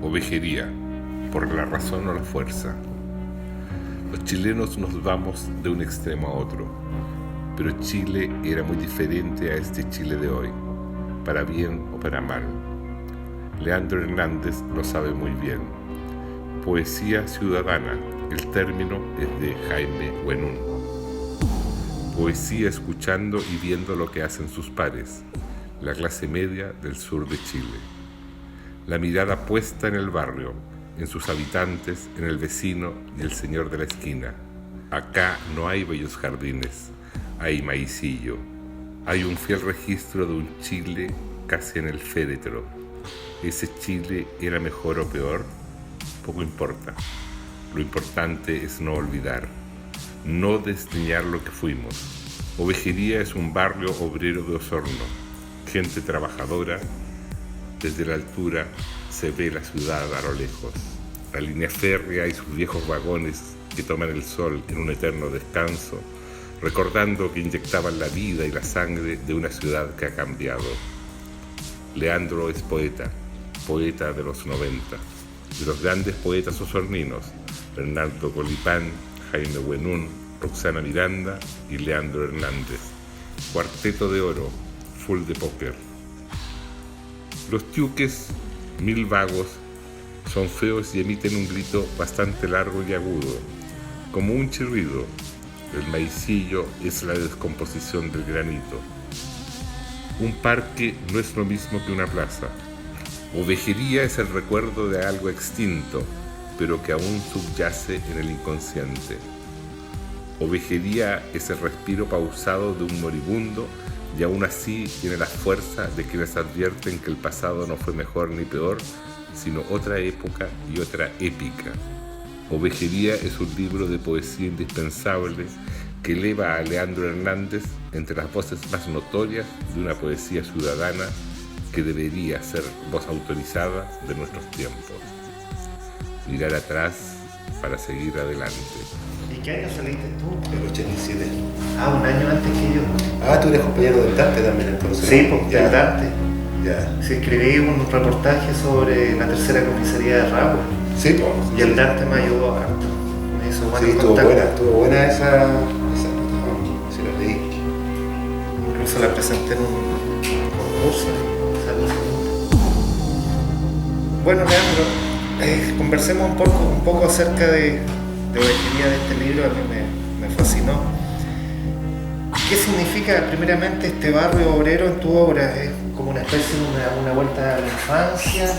Ovejería, por la razón o la fuerza. Los chilenos nos vamos de un extremo a otro, pero Chile era muy diferente a este Chile de hoy, para bien o para mal. Leandro Hernández lo sabe muy bien. Poesía ciudadana, el término es de Jaime Huenún. Poesía escuchando y viendo lo que hacen sus pares, la clase media del sur de Chile. La mirada puesta en el barrio, en sus habitantes, en el vecino y el señor de la esquina. Acá no hay bellos jardines, hay maicillo. Hay un fiel registro de un Chile casi en el féretro. ¿Ese Chile era mejor o peor? Poco importa. Lo importante es no olvidar, no desdeñar lo que fuimos. Ovejería es un barrio obrero de Osorno, gente trabajadora. Desde la altura se ve la ciudad a lo lejos, la línea férrea y sus viejos vagones que toman el sol en un eterno descanso, recordando que inyectaban la vida y la sangre de una ciudad que ha cambiado. Leandro es poeta, poeta de los 90, de los grandes poetas osorninos, Bernardo Colipán, Jaime Huenún, Roxana Miranda y Leandro Hernández. Cuarteto de oro, full de póker. Los tiuques, 1000 vagos, son feos y emiten un grito bastante largo y agudo, como un chirrido. El maicillo es la descomposición del granito. Un parque no es lo mismo que una plaza. Ovejería es el recuerdo de algo extinto, pero que aún subyace en el inconsciente. Ovejería es el respiro pausado de un moribundo y aún así tiene la fuerza de quienes advierten que el pasado no fue mejor ni peor, sino otra época y otra épica. Ovejería es un libro de poesía indispensable que eleva a Leandro Hernández entre las voces más notorias de una poesía ciudadana que debería ser voz autorizada de nuestros tiempos. Mirar atrás para seguir adelante. ¿Y qué año saliste tú? El 87. Un año antes que yo. Tú eres compañero del Dante también entonces. Sí, pues del Dante. Ya. Sí, escribí un reportaje sobre la tercera comisaría de Raúl. Sí, pues. Y el Dante me ayudó harto. Me hizo buenos Sí, contactos. estuvo buena esa nota, sí la leí. Incluso la presenté en un concurso. Bueno, Leandro, conversemos un poco acerca de ovejería de este libro. A mí me fascinó. ¿Qué significa primeramente este barrio obrero en tu obra? ¿Es como una especie de una vuelta a la infancia?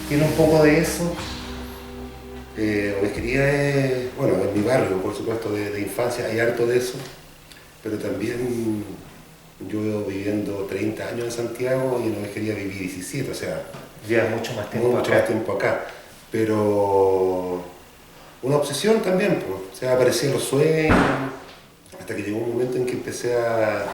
¿Tiene un poco de eso? Ovejería es, bueno, en mi barrio, por supuesto, de infancia hay harto de eso, pero también yo viviendo 30 años en Santiago y en Ovejería viví 17, o sea, Lleva mucho más tiempo mucho más tiempo acá, pero una obsesión también, pues. O sea, aparecían los sueños, hasta que llegó un momento en que empecé a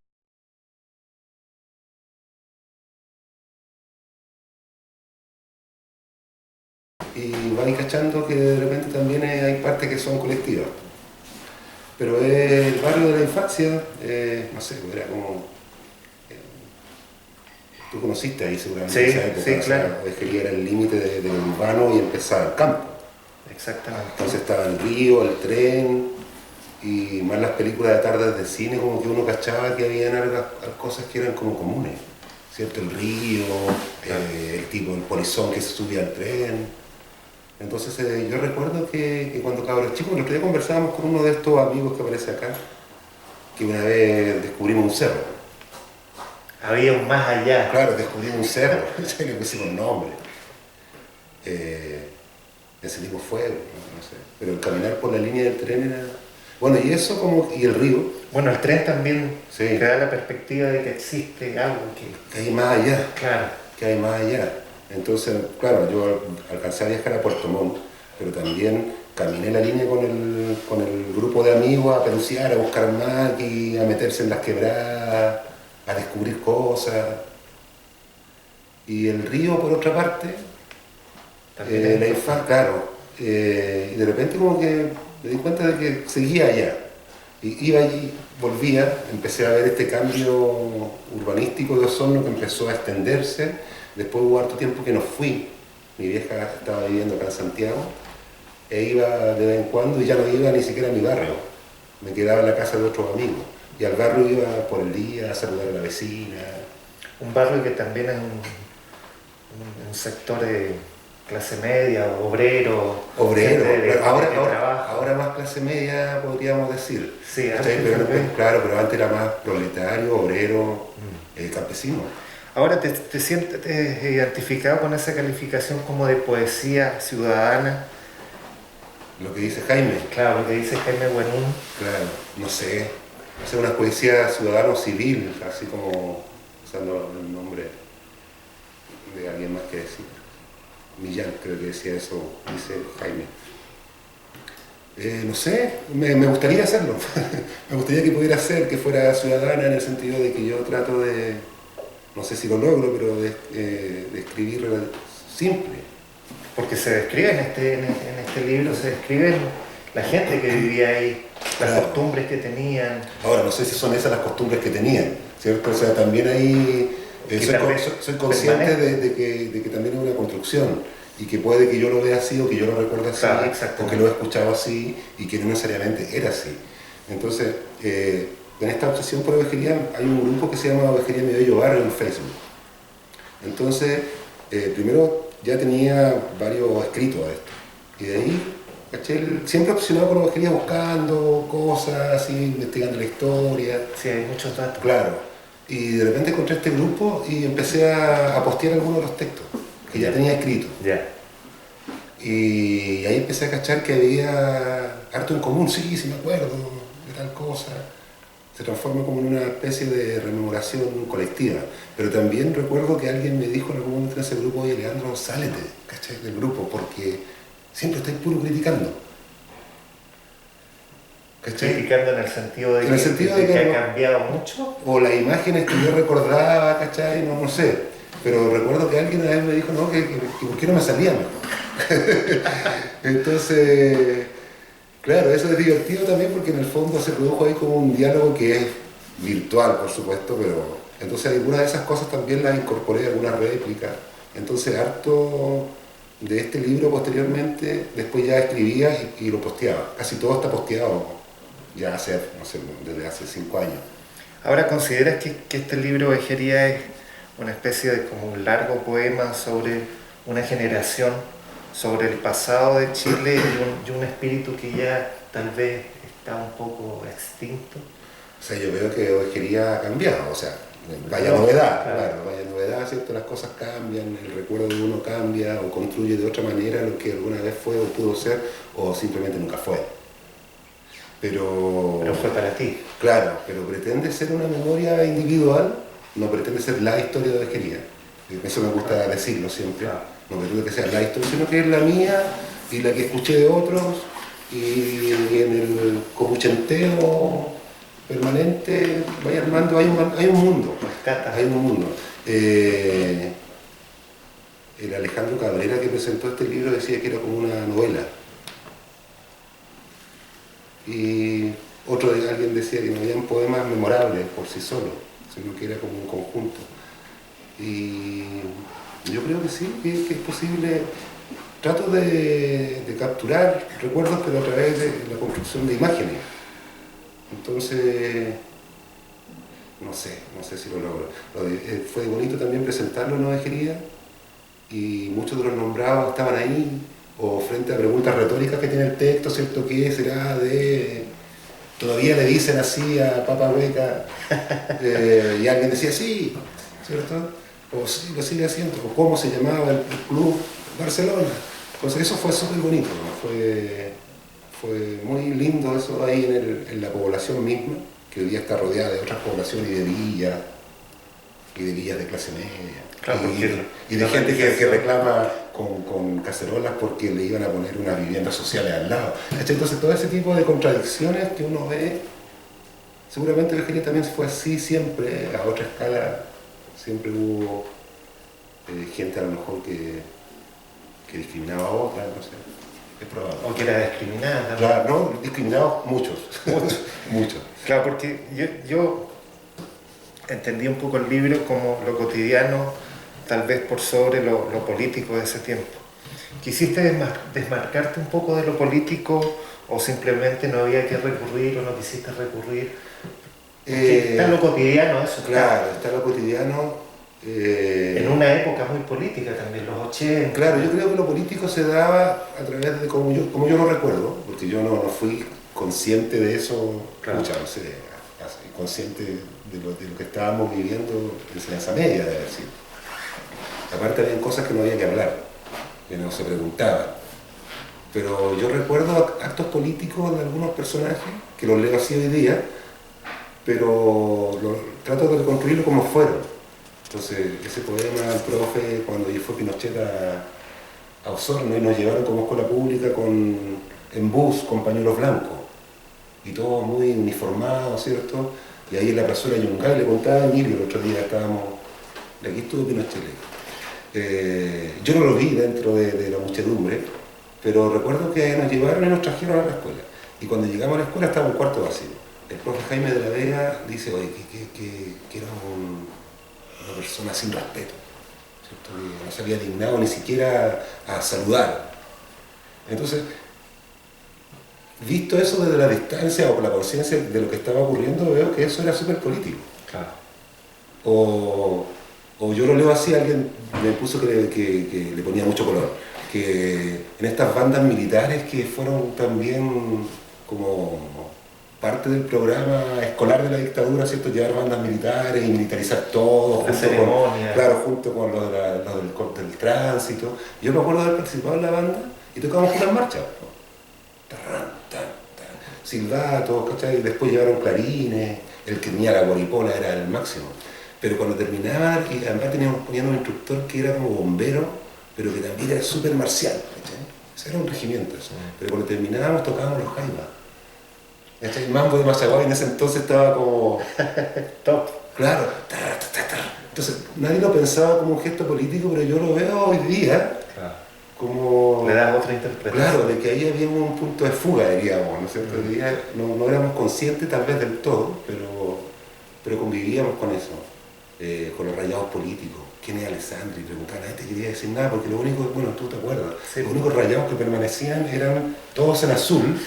y vais cachando que de repente también hay partes que son colectivas. Pero el barrio de la infancia, no sé, era como... tú conociste ahí seguramente Sí, esa época, sí, claro. Ovejería era el límite del urbano y empezaba el campo. Exactamente. Entonces estaba el río, el tren, y más las películas de tardes de cine, como que uno cachaba que habían algunas cosas que eran como comunes, ¿cierto? El río, el tipo, el polizón que se subía al tren. Entonces yo recuerdo que cuando cabros chicos, el otro día conversábamos con uno de estos amigos que aparece acá, que una vez descubrimos un cerro. Había un más allá. Claro, descubrimos un cerro, le pusimos nombre. Ese tipo fue, no sé, pero el caminar por la línea del tren era... Bueno, y eso como... y el río. Bueno, el tren también Sí. te da la perspectiva de que existe algo Que hay más allá. Claro. Que hay más allá. Entonces, claro, yo alcancé a viajar a Puerto Montt, pero también caminé la línea con el grupo de amigos a peluciar, a buscar maquis, a meterse en las quebradas, a descubrir cosas. Y el río, por otra parte, la infancia, claro, y de repente como que me di cuenta de que seguía allá. Y iba allí, volvía, empecé a ver este cambio urbanístico de Osorno que empezó a extenderse. Después hubo harto tiempo que no fui, mi vieja estaba viviendo acá en Santiago, e iba de vez en cuando y ya no iba ni siquiera a mi barrio, me quedaba en la casa de otros amigos, y al barrio iba por el día a saludar a la vecina. Un barrio que también es un sector de clase media, obrero, Obrero, gente de ahora trabajo. más clase media podríamos decir. Sí, ¿Cachai? antes también. Claro, pero antes era más proletario, obrero, campesino. Ahora te sientes identificado con esa calificación como de poesía ciudadana. Lo que dice Jaime, Claro, lo que dice Jaime Buenún. claro, no sé, hacer una poesía ciudadano civil, así como usando el nombre de alguien más que decir. Millán creo que decía eso, dice Jaime. No sé, me gustaría hacerlo. Me gustaría que pudiera ser, que fuera ciudadana en el sentido de que yo trato de, no sé si lo logro, pero de escribir simple. Porque se describe en este libro, se describe la gente que vivía ahí, las Claro. costumbres que tenían. Ahora, no sé si son esas las costumbres que tenían, ¿cierto? O sea, también ahí Que tal vez soy consciente permanezca. de que también es una construcción y que puede que yo lo vea así o que yo lo recuerde así Claro, o exactamente. que lo he escuchado así y que no necesariamente era así. Entonces, en esta obsesión por ovejería hay un grupo que se llama Ovejería Mi Bello Barrio en Facebook. Entonces, primero ya tenía varios escritos a esto y de ahí ¿cachai? Siempre obsesionado por la ovejería, buscando cosas así, investigando la historia. Sí, hay muchos datos. Claro. Y de repente encontré este grupo y empecé a postear algunos de los textos que ya tenía escritos. Ya. Y ahí empecé a cachar que había harto en común, sí me acuerdo de tal cosa. Se transforma como en una especie de rememoración colectiva. Pero también recuerdo que alguien me dijo en algún momento en ese grupo, oye, Leandro, sálete, ¿cachai? Del grupo, porque siempre estáis puro criticando. ¿Cachai? Criticando en el sentido de En el sentido de que ha no- cambiado mucho. O las imágenes que yo recordaba, ¿cachai? No sé. Pero recuerdo que alguien una vez me dijo, no, que ¿por qué no me salía mejor? Entonces, claro, eso es divertido también porque en el fondo se produjo ahí como un diálogo que es virtual, por supuesto, pero entonces algunas de esas cosas también las incorporé, algunas réplicas. Entonces, harto de este libro posteriormente, después ya escribía y lo posteaba. Casi todo está posteado ya hace, no sé, desde hace 5 años. Ahora, ¿consideras que este libro Vejería es una especie de como un largo poema sobre una generación, sobre el pasado de Chile y un espíritu que ya tal vez está un poco extinto? O sea, yo veo que Ovejería ha cambiado, o sea, vaya No, novedad, claro. claro, vaya novedad, ¿cierto? Las cosas cambian, el recuerdo de uno cambia o construye de otra manera lo que alguna vez fue o pudo ser o simplemente nunca fue. Pero fue para ti. claro, pero pretende ser una memoria individual, no pretende ser la historia de Ovejería. Eso me gusta decirlo siempre. Claro. No pretende que sea la historia, sino que es la mía y la que escuché de otros y en el copuchenteo permanente vaya armando, hay un mundo. Rescata. Hay un mundo. El Alejandro Cabrera que presentó este libro decía que era como una novela. Y alguien decía que no habían poemas memorables por sí solos, sino que era como un conjunto. Y yo creo que sí, que es posible. Trato de capturar recuerdos, pero a través de la construcción de imágenes. Entonces, no sé si lo logro. Fue bonito también presentarlo en Ovejería y muchos de los nombrados estaban ahí, o frente a preguntas retóricas que tiene el texto, ¿cierto? ¿Qué será de...? Todavía le dicen así a Papa Hueca, y alguien decía sí, ¿cierto? O sí, lo sigue haciendo, o cómo se llamaba el club Barcelona. Pues eso fue súper bonito, ¿no? Fue muy lindo eso ahí en la población misma, que hoy día está rodeada de otras poblaciones y de villas de clase media. Claro, Y de gente que reclama con cacerolas porque le iban a poner unas viviendas sociales al lado. Entonces todo ese tipo de contradicciones que uno ve, seguramente Virginia también fue así siempre, a otra escala, siempre hubo gente a lo mejor que discriminaba a otra, no sé, es probable. O que era discriminada también. Claro, no, discriminados muchos, muchos. Claro, porque yo entendí un poco el libro como lo cotidiano, tal vez por sobre lo político de ese tiempo. ¿Quisiste desmarcarte un poco de lo político o simplemente no había que recurrir o no quisiste recurrir? Está en lo cotidiano eso. Claro, está en lo cotidiano. En una época muy política también, los 80. Claro, yo creo que lo político se daba a través de como yo lo recuerdo, porque yo no fui consciente de eso, Claro. no sé, consciente de lo que estábamos viviendo en enseñanza media, de decir. Aparte había cosas que no había que hablar, que no se preguntaban. Pero yo recuerdo actos políticos de algunos personajes, que los leo así hoy día, pero trato de reconstruirlo como fueron. Entonces, ese poema del profe, cuando fue Pinochet a Osorno y nos llevaron como escuela pública en bus con pañuelos blancos, y todos muy uniformados, ¿cierto? Y ahí en la plazuela Yungay le contaba a Emilio, el otro día estábamos, aquí estuvo Pinochet. Yo no lo vi dentro de la muchedumbre, pero recuerdo que nos llevaron y nos trajeron a la escuela. Y cuando llegamos a la escuela estaba un cuarto vacío. El profe Jaime de la Vega dice, oye, que era una persona sin respeto, ¿cierto? Que no se había dignado ni siquiera a saludar. Entonces, visto eso desde la distancia o con la conciencia de lo que estaba ocurriendo, veo que eso era súper político. Claro. O yo lo leo así, alguien me puso que le ponía mucho color, que en estas bandas militares que fueron también como parte del programa escolar de la dictadura, ¿cierto? Llevar bandas militares y militarizar todo, La ceremonia. claro, junto con los del tránsito. Yo me acuerdo de haber participado en la banda y tocábamos unas marchas, ¿no? Silbatos, ¿cachai? Y después llevaron clarines, el que tenía la guaripola era el máximo. Pero cuando terminaba, y además ponían un instructor que era como bombero, pero que también era súper marcial, ¿cachai? Ese era un regimiento eso. Pero cuando terminábamos tocábamos los jaivas. El mambo de Machaguay en ese entonces estaba como... Top. Claro. Entonces, nadie lo pensaba como un gesto político, pero yo lo veo hoy día como... Le das otra interpretación. Claro, de que ahí había un punto de fuga, diríamos, ¿no es cierto? Hoy día no éramos conscientes tal vez del todo, pero convivíamos con eso, con los rayados políticos. ¿Quién es Alessandri? Preguntaban, nadie te quería decir nada, porque lo único, bueno, tú te acuerdas, Sí. los únicos rayados que permanecían eran todos en azul.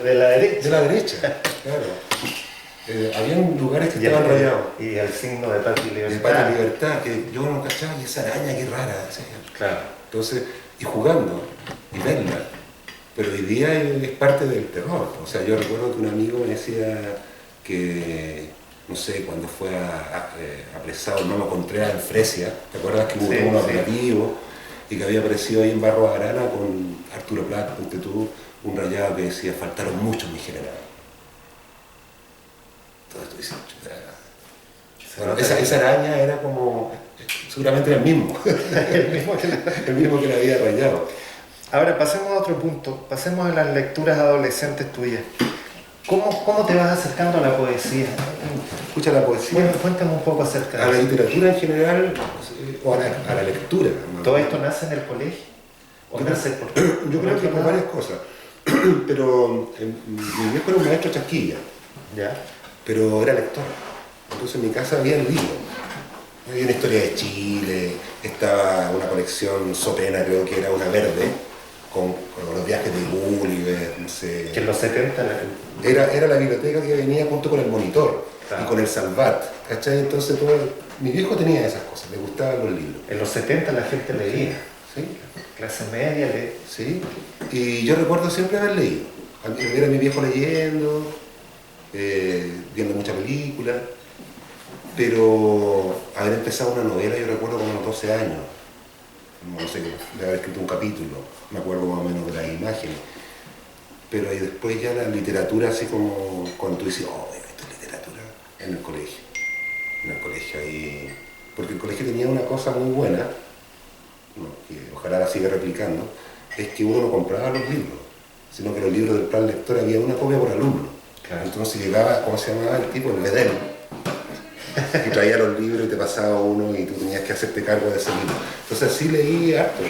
De la derecha. De la derecha, claro. Habían lugares que estaban rayados. Y el signo de paz y De libertad. paz y libertad, que yo no cachaba, y esa araña, qué rara. ¿Sí? Claro. Entonces, y jugando, y verla. Pero hoy día es parte del terror. O sea, yo recuerdo que un amigo me decía que, no sé, cuando fue apresado el Mamo Contreras en Fresia, ¿te acuerdas que hubo Sí, todo un sí. operativo? Y que había aparecido ahí en Barro Arana con Arturo Prat, ponte tú, un rayado que decía, faltaron muchos mi general. Todo esto dice, bueno, esa araña era como, seguramente era el mismo, el mismo que la había rayado. Ahora pasemos a otro punto, pasemos a las lecturas adolescentes tuyas. ¿Cómo te vas acercando a la poesía? Escucha la poesía, Cuéntame un poco acerca a la de eso. literatura en general, o a la lectura. ¿Todo esto nace en el colegio? ¿O Yo nace creo, por yo creo que por otro varias lado? cosas, pero mi viejo era un maestro chasquilla, Ya. pero era lector. Entonces en mi casa había libros. Había una historia de Chile, estaba una colección Sopena, creo que era una verde, con los viajes de Gulliver, no sé. Que en los 70 Era la biblioteca que venía junto con el monitor Claro. y con el Salvat, ¿cachai? Entonces mi viejo tenía esas cosas, le gustaban los libros. en los 70 la gente leía. ¿Sí? Clase media leía. ¿Sí? Y yo recuerdo siempre haber leído. Ver a mi viejo leyendo, viendo muchas películas, pero haber empezado una novela yo recuerdo como a los 12 años. No sé, de haber escrito un capítulo, me acuerdo más o menos de las imágenes. Pero ahí después ya la literatura, así como cuando tú dices, oh, esto es literatura, en el colegio. En el colegio ahí. Porque el colegio tenía una cosa muy buena, ¿no? Que ojalá la siga replicando, es que uno no compraba los libros, sino que los libros del plan lector había una copia por alumno. Claro. Entonces llegaba, ¿cómo se llamaba el tipo? El vedel. Y traía los libros y te pasaba uno y tú tenías que hacerte cargo de ese libro. Entonces así leí harto.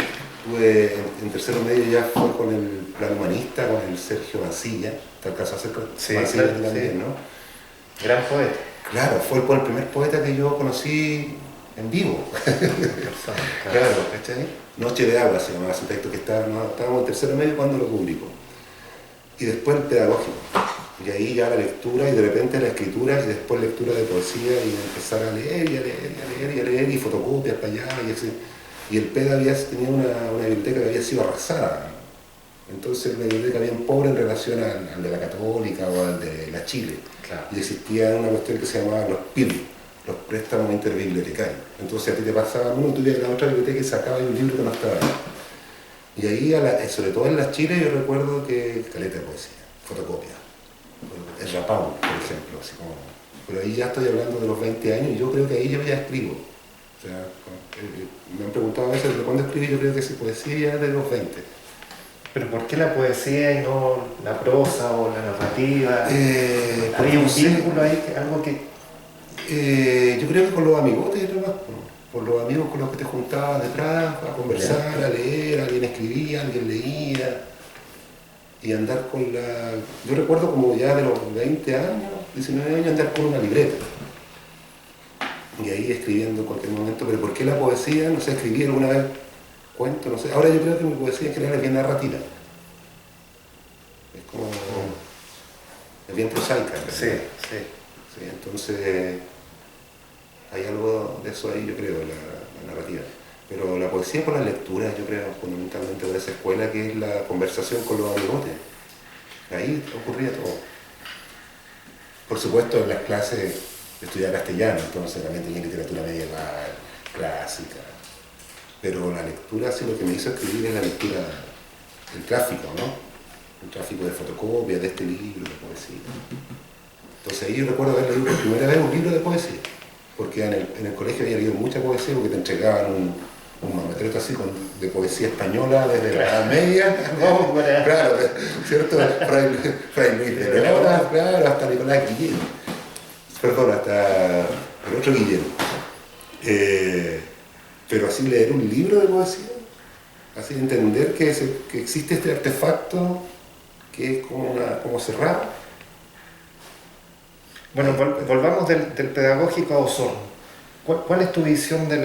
Tuve en tercero medio ya fue con el plan humanista, con el Sergio Mancilla. ¿Te alcanzó a hacer con Sí, Mancilla claro, también, sí. no? Gran poeta. Claro, fue el primer poeta que yo conocí en vivo. Claro, ¿cachai? Noche de agua se llamaba ese texto que estábamos en tercero medio cuando lo publicó. Y después el pedagógico. Y ahí ya la lectura y de repente la escritura y después lectura de poesía y empezar a leer y a leer y a leer y a leer y fotocopias para allá y así. Y el PED tenía una biblioteca que había sido arrasada. Entonces una biblioteca bien pobre en relación al de la Católica o al de la Chile. Claro. Y existía una cuestión que se llamaba los PIB, los préstamos interbibliotecarios. Entonces a ti te pasaban uno, tú ibas a la otra biblioteca y sacabas un libro que no estaba ahí. Y ahí, sobre todo en las Chile, yo recuerdo que caleta de poesía, fotocopia. El Rapao, por ejemplo. Así como, pero ahí ya estoy hablando de los 20 años y yo creo que ahí yo ya escribo. O sea, me han preguntado a veces desde cuándo escribí, yo creo que si poesía ya de los 20. ¿Pero por qué la poesía y no la prosa o la narrativa? ¿Había un vínculo ahí, algo que...? Yo creo que con los amigotes y demás, por los amigos con los que te juntabas detrás a conversar, a leer, alguien escribía, alguien leía, y andar con la... Yo recuerdo como ya de los 20 años, 19 años, andar con una libreta. Y ahí escribiendo en cualquier momento, pero ¿por qué la poesía? No sé, escribí alguna vez cuento, no sé. Ahora yo creo que mi poesía en general es bien narrativa. Es como... es bien prosaica. Sí. Sí, entonces hay algo de eso ahí, yo creo, la narrativa. Pero la poesía por la lectura, yo creo, fundamentalmente de esa escuela, que es la conversación con los amigotes. Ahí ocurría todo. Por supuesto, en las clases estudiaba castellano, entonces también tenía literatura medieval, clásica. Pero la lectura, sí, lo que me hizo escribir es la lectura, el tráfico, ¿no? El tráfico de fotocopias, de este libro, de poesía. Entonces ahí yo recuerdo haber leído por primera vez un libro de poesía, porque en el colegio había leído mucha poesía, porque te entregaban un mamotreto así de poesía española desde la Edad Media, ¿no? Claro, ¿cierto? Fray Luis de León, claro, hasta Nicolás Guillén, perdón, hasta el otro Guillén. Pero así leer un libro de poesía, así entender que existe este artefacto que es como cerrado. Bueno, volvamos del pedagógico a Osorno. ¿Cuál es tu visión de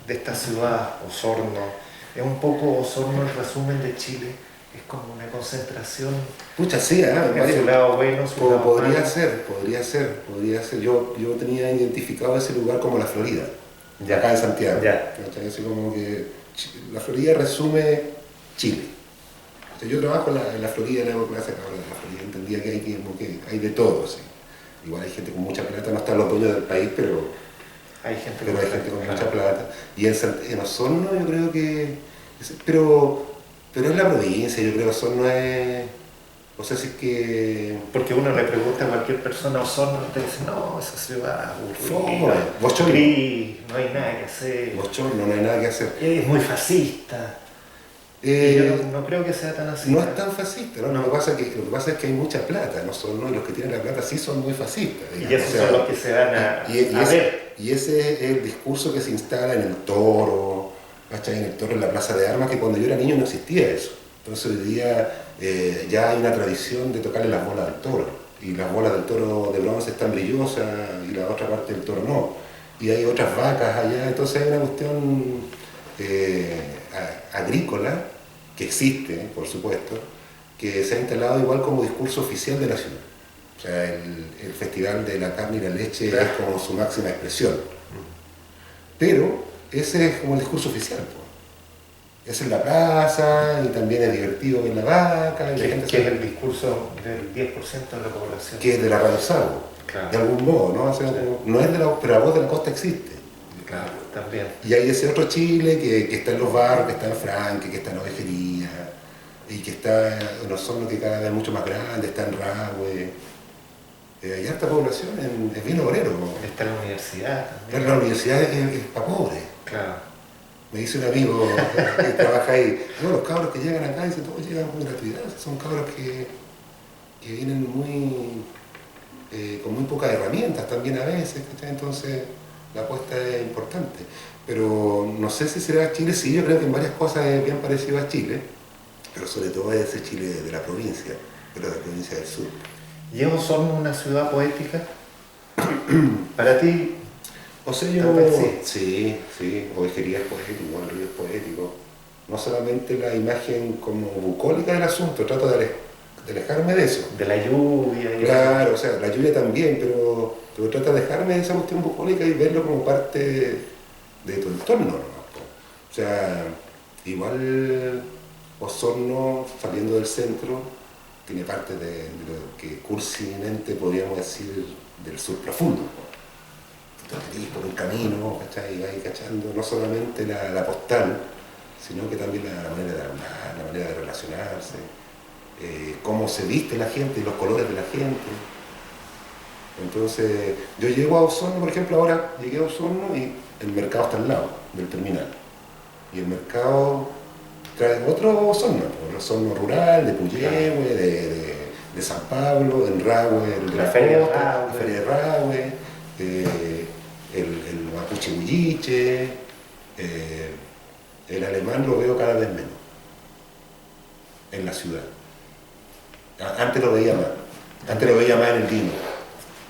esta ciudad, Osorno? ¿Es un poco Osorno el resumen de Chile? ¿Es como una concentración? Pucha, sí, su lado bueno, su lado podría malo. ser. Yo tenía identificado ese lugar como la Florida, acá en Santiago. Así como que la Florida resume Chile. Yo trabajo en la Florida, le hago clases ahora de la Florida, entendía que hay de todo, sí. Igual hay gente con mucha plata, no están los dueños del país, pero hay gente con mucha plata. Y en Osorno yo creo que... Pero es la provincia, yo creo que Osorno es... O sea, si es que... Porque uno le pregunta a cualquier persona a Osorno y te dice, no, esa ciudad aburrida, bochorno. Gris, no hay nada que hacer. Bochorno, no hay nada que hacer. Es muy fascista. Yo no creo que sea tan así. No es tan fascista, ¿no? Lo que pasa es que hay mucha plata, ¿no? Y los que tienen la plata sí son muy fascistas. Digamos. Y esos son los que se van a ver. Y ese es el discurso que se instala en el Toro, ¿cachai? En el Toro, en la Plaza de Armas, que cuando yo era niño no existía eso. Entonces hoy día ya hay una tradición de tocarle las bolas del toro. Y las bolas del toro de bronce están brillosas y la otra parte del toro no. Y hay otras vacas allá, entonces hay una cuestión agrícola que existe, por supuesto, que se ha instalado igual como discurso oficial de la ciudad. O sea, el Festival de la Carne y la Leche es como su máxima expresión. Pero ese es como el discurso oficial. Es en la plaza y también es divertido ver la vaca. Que es el discurso del 10% de la población. Que es de la Radio Sago, claro. De algún modo, ¿no? O sea, no es pero la voz de la costa existe. Claro, también. Y hay ese otro Chile que está en los barrios, que está en Franque, que está en Ovejería, y que está en Osorno, que cada vez es mucho más grande, está en Rahue. Hay harta población, es bien obrero. Está en la universidad también. Pero la universidad es para pobres. Claro. Me dice un amigo que trabaja ahí, no, los cabros que llegan acá, dicen, todos llegan con gratuidad, son cabros que vienen con muy pocas herramientas también a veces, entonces la apuesta es importante. Pero no sé si será Chile, sí, yo creo que en varias cosas es bien parecido a Chile, pero sobre todo es ese Chile de la provincia, pero de la provincia del sur. ¿Y es Osorno una ciudad poética? Para ti, O sea, yo, Tal vez sí, Ovejería es poético, el río es poético. No solamente la imagen como bucólica del asunto, trato de alejarme de eso. de la lluvia. Claro, o sea, la lluvia también, pero trata de alejarme de esa cuestión bucólica y verlo como parte de tu entorno, ¿no? O sea, igual Osorno, saliendo del centro, tiene parte de lo que cursimente podríamos decir del sur profundo. Entonces, por un camino, ¿cachai? Y vas cachando no solamente la postal, sino que también la manera de hablar, la manera de relacionarse, cómo se viste la gente y los colores de la gente. Entonces, yo llego a Osorno, por ejemplo, ahora llegué a Osorno y el mercado está al lado del terminal. Y el mercado trae otro Osorno, el Osorno rural, de Puyehue, de San Pablo, en Rahue, el de La feria de Costa, Rahue. la feria de Rahue, el mapuche huilliche, el alemán lo veo cada vez menos en la ciudad. Antes lo veía más en el vino.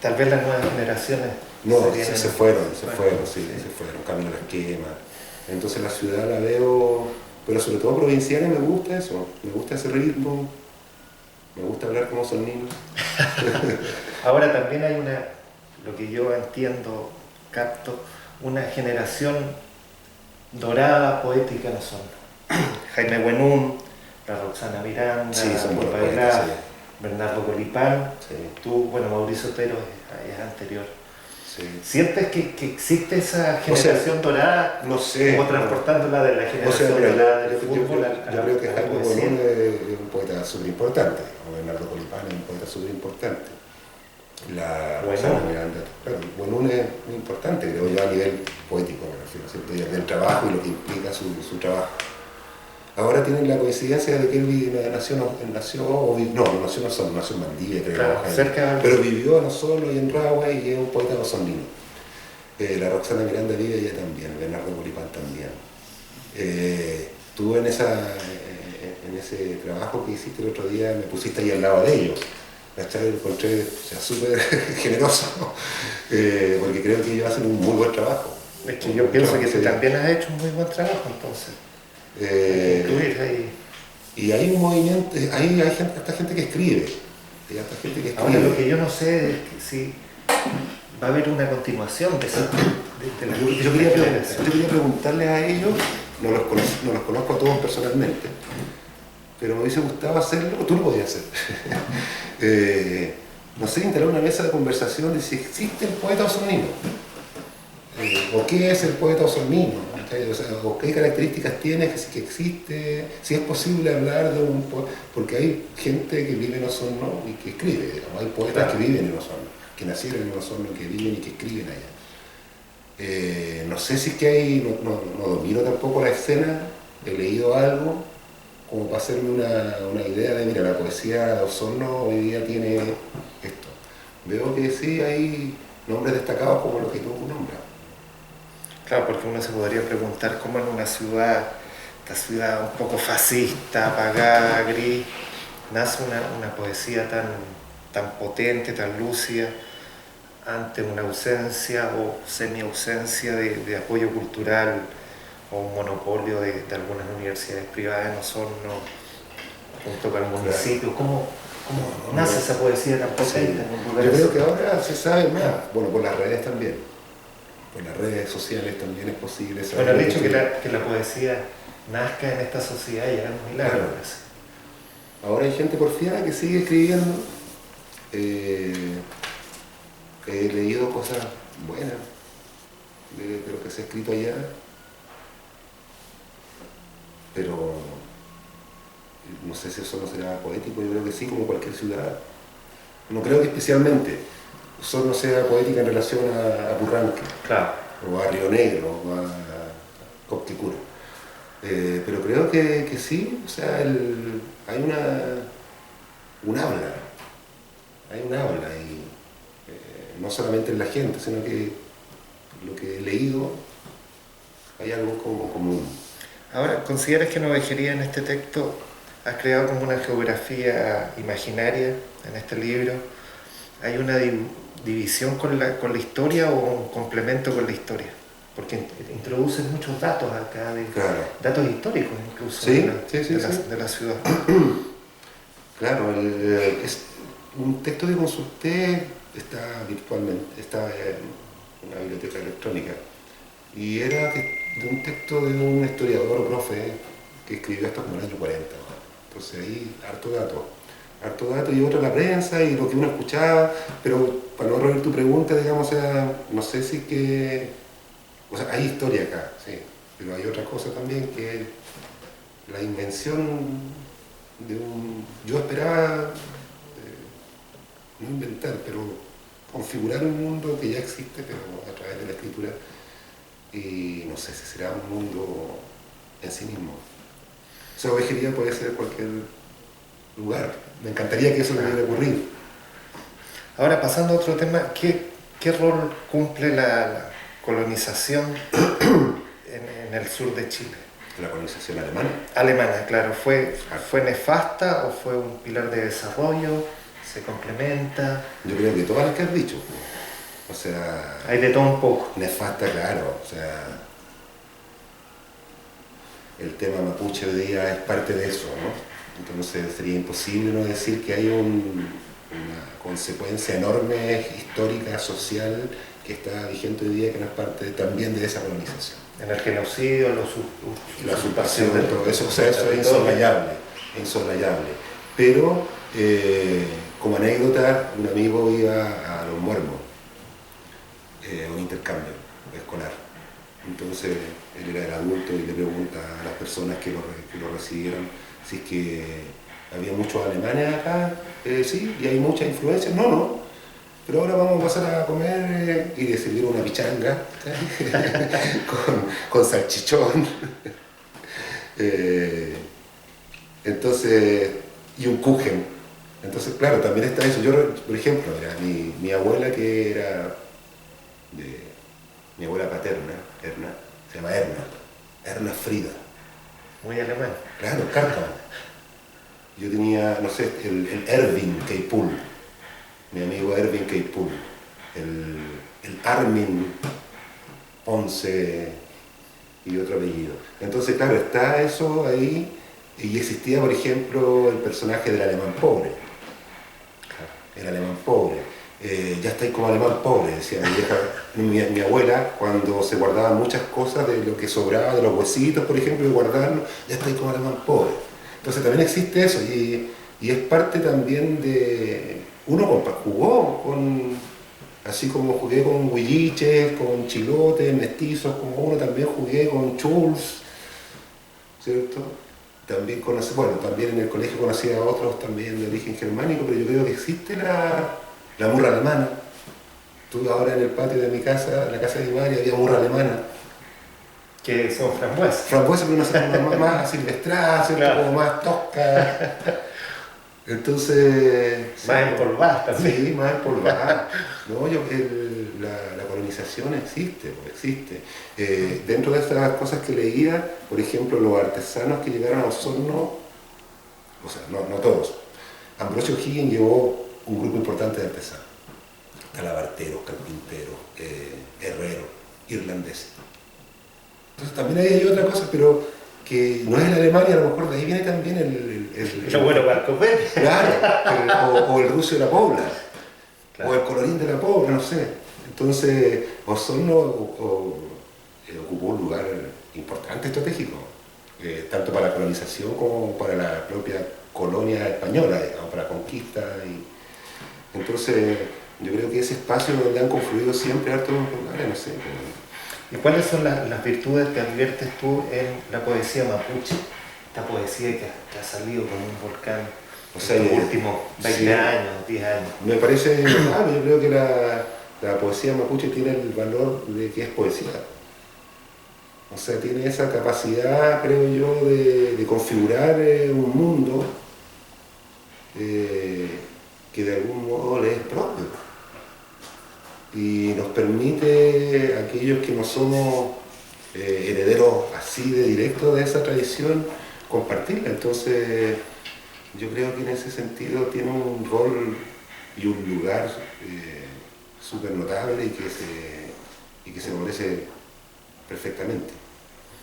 Tal vez las nuevas generaciones No, vienen- se fueron, camino a las quemas. Entonces la ciudad la veo, pero sobre todo provinciana me gusta eso, me gusta ese ritmo, me gusta hablar como son niños. Ahora también hay lo que yo entiendo, capto, una generación dorada, poética en Osorno. Jaime Buenún, la Roxana Miranda, Sí, son buenos Paula, poetas, sí. Bernardo Colipán, Sí, tú, bueno, Mauricio Otero es anterior. sí. ¿Sientes que existe esa generación dorada, No sé. como transportándola de la O generación sea, mira, dorada del yo fútbol creo que a la Jaime poesía? Bonún es un poeta súper importante, o Bernardo Colipán es un poeta súper importante. La Buenún. Roxana Miranda, claro, Bonún es muy importante, creo yo, a nivel poético, me refiero, ¿cierto? Y del trabajo y lo que implica su trabajo. Ahora tienen la coincidencia de que él nació en Osorno, nació en Maldivia, creo. Claro, Jaime. cerca de- Pero vivió en Osorno y en Rahue y es un poeta osornino. La Roxana Miranda vive ella también, Bernardo Colipán también. Tú en ese trabajo que hiciste el otro día me pusiste ahí al lado de ellos. ¿Cachai? Lo encontré súper generoso, porque creo que ellos hacen un muy buen trabajo. Es que yo pienso que tú Sí. también has hecho un muy buen trabajo, entonces. Hay que Eh, incluir ahí. y hay un movimiento, hay hasta gente que escribe. Hay hasta gente que escribe. Ahora lo que yo no sé es que si va a haber una continuación de la Yo quería preguntarles a ellos, no los conozco a todos personalmente, pero me hubiese gustado hacerlo, o tú lo podías hacer. No sé, instalar una mesa de conversación de si existe el poeta osornino, o qué es el poeta osornino, ¿cachai? O sea, o qué características tiene, que existe, si es posible hablar de un poeta, porque hay gente que vive en Osorno y que escribe, digamos, hay poetas Claro. que viven en Osorno, que nacieron en Osorno, que viven y que escriben allá. No sé si es que hay, no domino tampoco la escena, he leído algo como para hacerme una idea de, mira, la poesía de Osorno hoy día tiene esto. Veo que sí hay nombres destacados como los que tú nombras. Claro, porque uno se podría preguntar cómo en una ciudad, esta ciudad un poco fascista, apagada, gris, nace una poesía tan potente, tan lúcida, ante una ausencia o semi-ausencia de apoyo cultural o un monopolio de algunas universidades privadas en Osorno, junto con el municipio. ¿Cómo nace esa poesía tan potente en un lugar Yo creo así? que ahora se sabe más, bueno, por las redes también. Por las redes sociales también es posible saber. Bueno, el hecho que la poesía nazca en esta sociedad ya es un milagro. Claro. Parece. Ahora hay gente porfiada que sigue escribiendo. He leído cosas buenas de lo que se ha escrito allá, pero no sé si eso no será poético, yo creo que sí, como cualquier ciudad. No creo que especialmente Osorno sea poética en relación a Purranque, Claro. o a Río Negro, o a Copticura. Pero creo que sí, o sea, hay un habla, y no solamente en la gente, sino que lo que he leído, hay algo como común. Ahora, ¿consideras que en Ovejería, en este texto, has creado como una geografía imaginaria en este libro? hay una división con la historia o un complemento con la historia. Porque introducen muchos datos acá, Claro. datos históricos incluso Sí, de la ciudad. Claro, es un texto que consulté, está virtualmente, está en una biblioteca electrónica, y era de un texto de un historiador o profe que escribió hasta como el año 40. ¿No? Entonces ahí harto dato y otro la prensa y lo que uno escuchaba, pero para no reír tu pregunta, digamos, o sea, no sé si que, o sea, hay historia acá, sí, pero hay otra cosa también que es la invención de un... Yo esperaba no inventar, pero configurar un mundo que ya existe, pero a través de la escritura, y no sé si será un mundo en sí mismo. O sea, ovejería puede ser cualquier lugar. Me encantaría que eso me hubiera ocurrido. Ahora, pasando a otro tema, ¿qué rol cumple la colonización en el sur de Chile? La colonización alemana. Alemana, claro. ¿Fue nefasta o fue un pilar de desarrollo? ¿Se complementa? Yo creo que todas las que has dicho. O sea... Hay de todo un poco. Nefasta, claro. O sea... El tema mapuche hoy día es parte de eso, ¿no? Entonces sería imposible no decir que hay una consecuencia enorme histórica, social, que está vigente hoy día, que no es parte también de esa colonización. En el genocidio, la usurpación de todo eso, o sea, eso es insoslayable. Pero, como anécdota, un amigo iba a Los Muermos, un intercambio escolar. Entonces, él era el adulto y le pregunta a las personas que lo recibieron si es que había muchos alemanes acá. Sí, y hay mucha influencia. No. Pero ahora vamos a pasar a comer y le sirvieron una pichanga con salchichón. Entonces, y un kuchen. Entonces, claro, también está eso. Yo, por ejemplo, mi abuela, que era mi abuela paterna, se llama Erna Frida. Muy alemán. Claro, Cárcamo. Yo tenía, no sé, el Erwin Keipul. Mi amigo Erwin Keipul, el Armin Ponce y otro apellido. Entonces, claro, está eso ahí, y existía, por ejemplo, el personaje del alemán pobre. El alemán pobre. Ya estáis como alemán pobre, decía mi abuela, cuando se guardaban muchas cosas de lo que sobraba, de los huesitos, por ejemplo, de guardarlo, ya estáis como alemán pobre. Entonces también existe eso, y es parte también de... Uno jugó con, así como jugué con huilliches, con chilotes, mestizos, como uno también jugué con chuls, ¿cierto? También conocí, bueno, también en el colegio conocí a otros también de origen germánico, pero yo creo que existe la murra alemana. Estuve ahora en el patio de mi casa, en la casa de mi madre, había murra alemana. Que son frambuesas. Frambuesas, pero una más silvestrada, ¿cierto? Claro. Como más tosca. Entonces... Más empolvadas también. Sí, más empolvadas. No, la colonización existe, pues existe. Dentro de estas cosas que leía, por ejemplo, los artesanos que llegaron a Osorno, o sea, no todos. Ambrosio O'Higgins llevó un grupo importante de artesanos. Talabarteros, carpinteros, herreros, irlandeses. Entonces también hay otra cosa, pero que no es en Alemania, a lo mejor de ahí viene también Lo bueno para comer. Claro, o el ruso de la Pobla, Claro. o el colorín de la Pobla, no sé. Entonces, Osorno ocupó un lugar importante estratégico, tanto para la colonización como para la propia colonia española, digamos, para la conquista. Entonces, yo creo que ese espacio donde han confluido siempre hartos lugares, no sé. ¿Y cuáles son las virtudes que adviertes tú en la poesía mapuche? Esta poesía que ha salido como un volcán en los últimos 20 años, 10 años. Me parece notable, yo creo que la poesía mapuche tiene el valor de que es poesía. O sea, tiene esa capacidad, creo yo, de configurar un mundo que de algún modo le es propio. Y nos permite, a aquellos que no somos herederos así de directo de esa tradición, compartirla. Entonces, yo creo que en ese sentido tiene un rol y un lugar súper notable y que se merece perfectamente.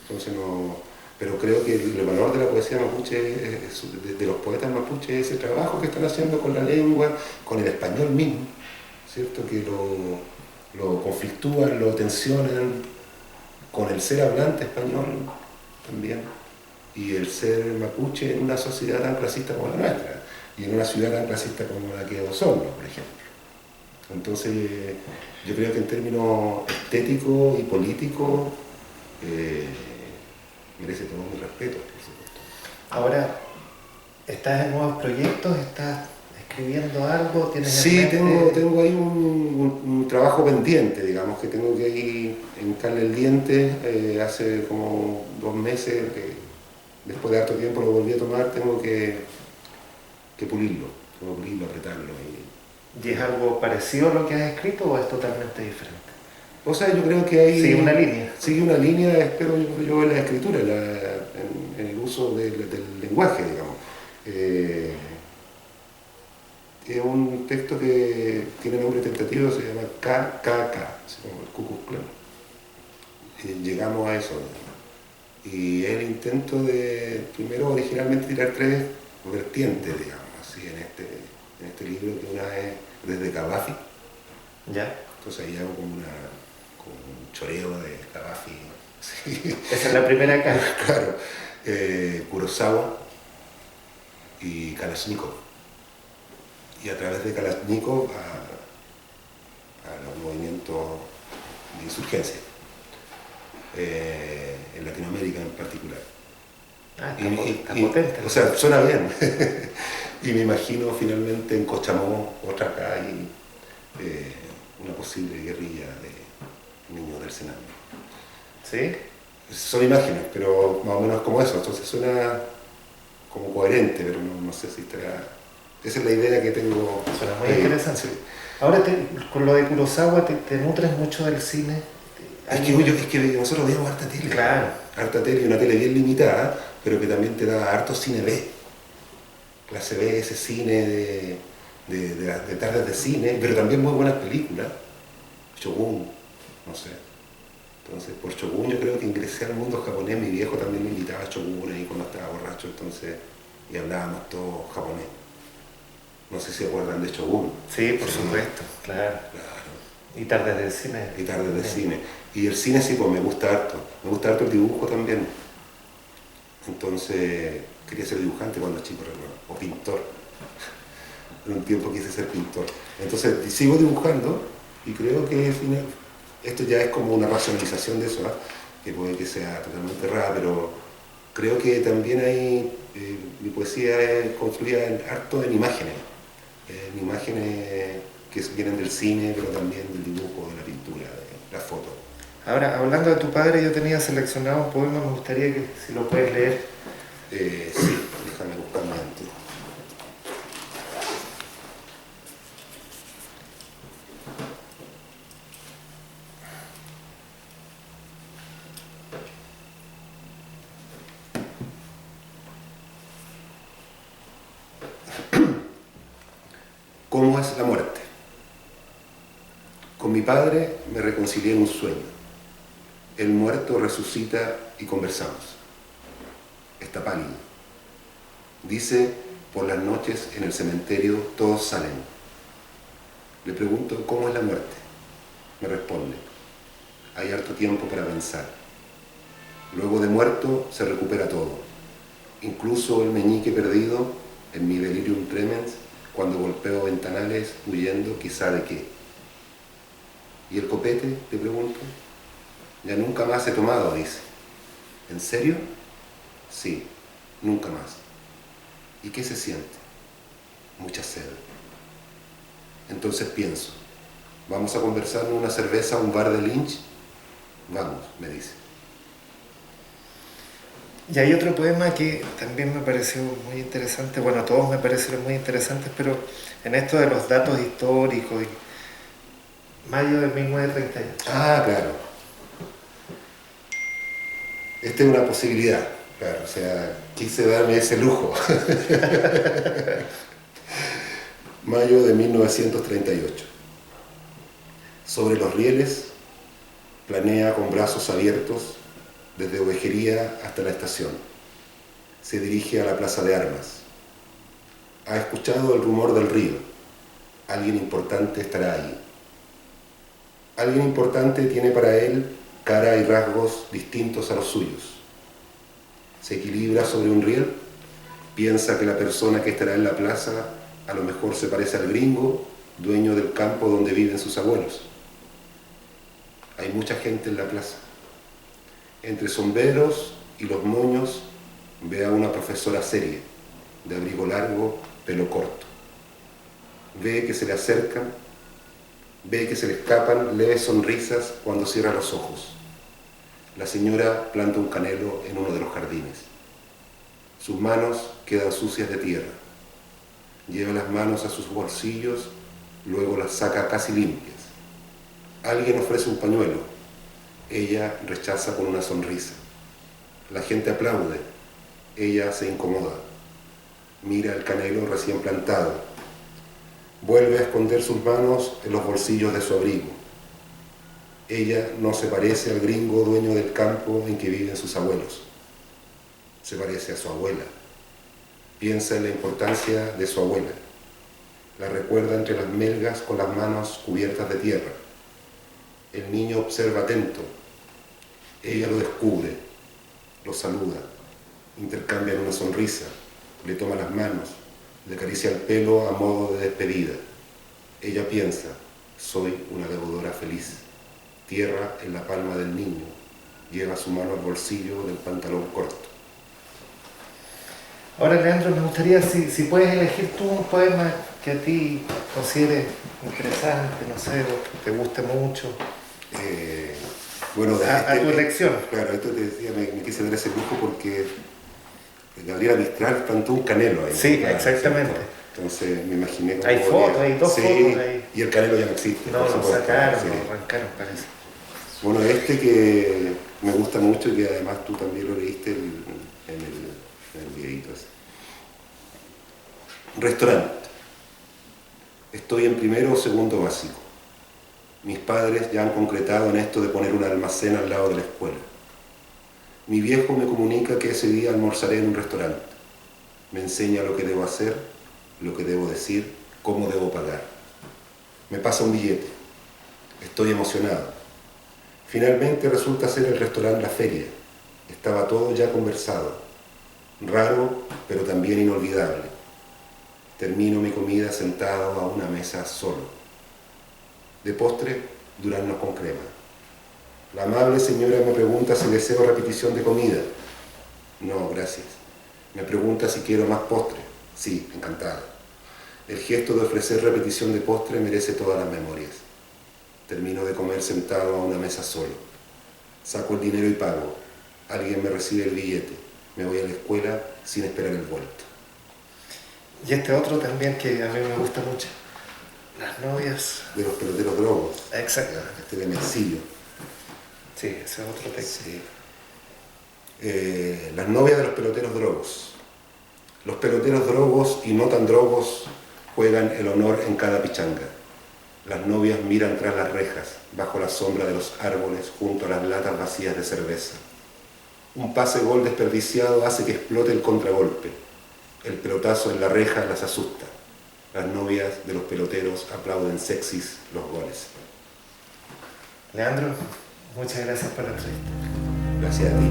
Entonces pero creo que el valor de la poesía mapuche, de los poetas mapuches, es ese trabajo que están haciendo con la lengua, con el español mismo, ¿cierto? Que lo conflictúan, lo tensionan, con el ser hablante español también, y el ser mapuche en una sociedad tan clasista como la nuestra, y en una ciudad tan clasista como la que es Osorno, por ejemplo. Entonces, yo creo que en términos estéticos y políticos, merece todo mi respeto, por supuesto. Ahora, ¿estás en nuevos proyectos? ¿Estás escribiendo algo? ¿Tienes Sí, en mente? tengo ahí un trabajo pendiente, digamos, que tengo que ir hincarle el diente. Hace como 2 meses, que después de harto tiempo lo volví a tomar, tengo que pulirlo, apretarlo. ¿Y es algo parecido a lo que has escrito o es totalmente diferente? O sea, yo creo que hay... Sigue una línea. Sigue una línea, espero yo, en la escritura, en el uso del lenguaje, digamos. Es un texto que tiene nombre tentativo, se llama KKK, así como el Ku Klux Klan. Llegamos a eso. Y el intento de, primero, originalmente tirar 3 vertientes, digamos, así, en este libro, que una es desde Gaddafi. ¿Ya? Entonces ahí hago como un choreo de Gaddafi. Sí. Esa es la primera cara. Claro. Kurosawa y Kalashnikov. Y a través de Kalashnikov a los movimientos de insurgencia. En Latinoamérica en particular. Está potente. O sea, suena bien. Y me imagino finalmente en Cochamó, otra acá, y una posible guerrilla de niños del Senado. ¿Sí? Son imágenes, pero más o menos como eso. Entonces suena como coherente, pero no sé si estará... Esa es la idea que tengo. Suena muy interesante. Sí. Ahora, con lo de Kurosawa, ¿te nutres mucho del cine? Es que nosotros veíamos harta tele. Claro. Harta tele, y una tele bien limitada, pero que también te da harto cine B. Clase B, ese cine de tardes de cine, pero también muy buenas películas. Shogun, no sé. Entonces, por Shogun yo creo que ingresé al mundo japonés. Mi viejo también me invitaba a Shogun ahí cuando estaba borracho, entonces, y hablábamos todo japonés. No sé si se acuerdan de Shogun. Sí, por supuesto, claro. Y tardes de cine. Y tardes de cine. Y el cine sí, pues me gusta harto. Me gusta harto el dibujo también. Entonces, quería ser dibujante cuando chico, o pintor. En un tiempo quise ser pintor. Entonces, sigo dibujando y creo que esto ya es como una racionalización de eso, ¿eh? Que puede que sea totalmente rara, pero creo que también hay... mi poesía es construida harto en imágenes. En imágenes que vienen del cine, pero también del dibujo, de la pintura, de la foto. Ahora, hablando de tu padre, yo tenía seleccionado un poema, me gustaría que si lo puedes leer. Sí, déjame buscarme antes. ¿Cómo es la muerte? Con mi padre me reconcilié en un sueño. El muerto resucita y conversamos. Está pálido. Dice, por las noches en el cementerio todos salen. Le pregunto, ¿cómo es la muerte? Me responde, hay harto tiempo para pensar. Luego de muerto se recupera todo, incluso el meñique perdido en mi delirium tremens, cuando golpeo ventanales huyendo quizá de qué. ¿Y el copete? Le pregunto. Ya nunca más he tomado, dice. ¿En serio? Sí, nunca más. ¿Y qué se siente? Mucha sed. Entonces pienso, ¿vamos a conversar en una cerveza a un bar de Lynch? Vamos, me dice. Y hay otro poema que también me pareció muy interesante, bueno, todos me parecieron muy interesantes, pero en esto de los datos históricos, mayo de 1938. Ah, claro. Esta es una posibilidad, claro, o sea, quise darme ese lujo. Mayo de 1938. Sobre los rieles, planea con brazos abiertos desde Ovejería hasta la estación. Se dirige a la Plaza de Armas. Ha escuchado el rumor del río. Alguien importante estará ahí. Alguien importante tiene para él cara y rasgos distintos a los suyos. Se equilibra sobre un riel, piensa que la persona que estará en la plaza a lo mejor se parece al gringo, dueño del campo donde viven sus abuelos. Hay mucha gente en la plaza. Entre sombreros y los moños ve a una profesora seria, de abrigo largo, pelo corto. Ve que se le acercan, ve que se le escapan leves sonrisas cuando cierra los ojos. La señora planta un canelo en uno de los jardines. Sus manos quedan sucias de tierra. Lleva las manos a sus bolsillos, luego las saca casi limpias. Alguien ofrece un pañuelo. Ella rechaza con una sonrisa. La gente aplaude. Ella se incomoda. Mira el canelo recién plantado. Vuelve a esconder sus manos en los bolsillos de su abrigo. Ella no se parece al gringo dueño del campo en que viven sus abuelos. Se parece a su abuela. Piensa en la importancia de su abuela. La recuerda entre las melgas con las manos cubiertas de tierra. El niño observa atento. Ella lo descubre, lo saluda, intercambian una sonrisa, le toma las manos, le acaricia el pelo a modo de despedida. Ella piensa, soy una deudora feliz. Tierra en la palma del niño, lleva su mano al bolsillo del pantalón corto. Ahora, Leandro, me gustaría, si puedes elegir tú un poema que a ti consideres interesante, no sé, o que te guste mucho. Bueno, a tu elección. Claro, esto te decía, me quise dar ese lujo porque Gabriela Mistral plantó un canelo ahí. Sí, exactamente. Entonces me imaginé como... Hay fotos, hay dos fotos ahí. Y el canelo ya no existe. No, lo sacaron, lo arrancaron, parece. Bueno, este que me gusta mucho y que además tú también lo leíste en el videito ese. Restaurante. Estoy en primero o segundo básico. Mis padres ya han concretado en esto de poner un almacén al lado de la escuela. Mi viejo me comunica que ese día almorzaré en un restaurante. Me enseña lo que debo hacer, lo que debo decir, cómo debo pagar. Me pasa un billete. Estoy emocionado. Finalmente resulta ser el restaurante La Feria. Estaba todo ya conversado. Raro, pero también inolvidable. Termino mi comida sentado a una mesa solo. De postre, duraznos con crema. La amable señora me pregunta si deseo repetición de comida. No, gracias. Me pregunta si quiero más postre. Sí, encantada. El gesto de ofrecer repetición de postre merece todas las memorias. Termino de comer sentado a una mesa solo. Saco el dinero y pago. Alguien me recibe el billete. Me voy a la escuela sin esperar el vuelto. Y este otro también que a mí me gusta mucho. Las novias... De los peloteros drogos. Exacto. Este de Mencillo. Sí, ese es otro texto. Sí. Las novias de los peloteros drogos. Los peloteros drogos y no tan drogos juegan el honor en cada pichanga. Las novias miran tras las rejas, bajo la sombra de los árboles, junto a las latas vacías de cerveza. Un pase gol desperdiciado hace que explote el contragolpe. El pelotazo en la reja las asusta. Las novias de los peloteros aplauden sexys los goles. Leandro, muchas gracias por la entrevista. Gracias a ti.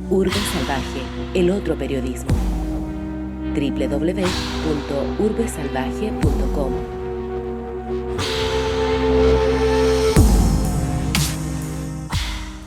Urbe Salvaje, el otro periodismo. www.urbesalvaje.com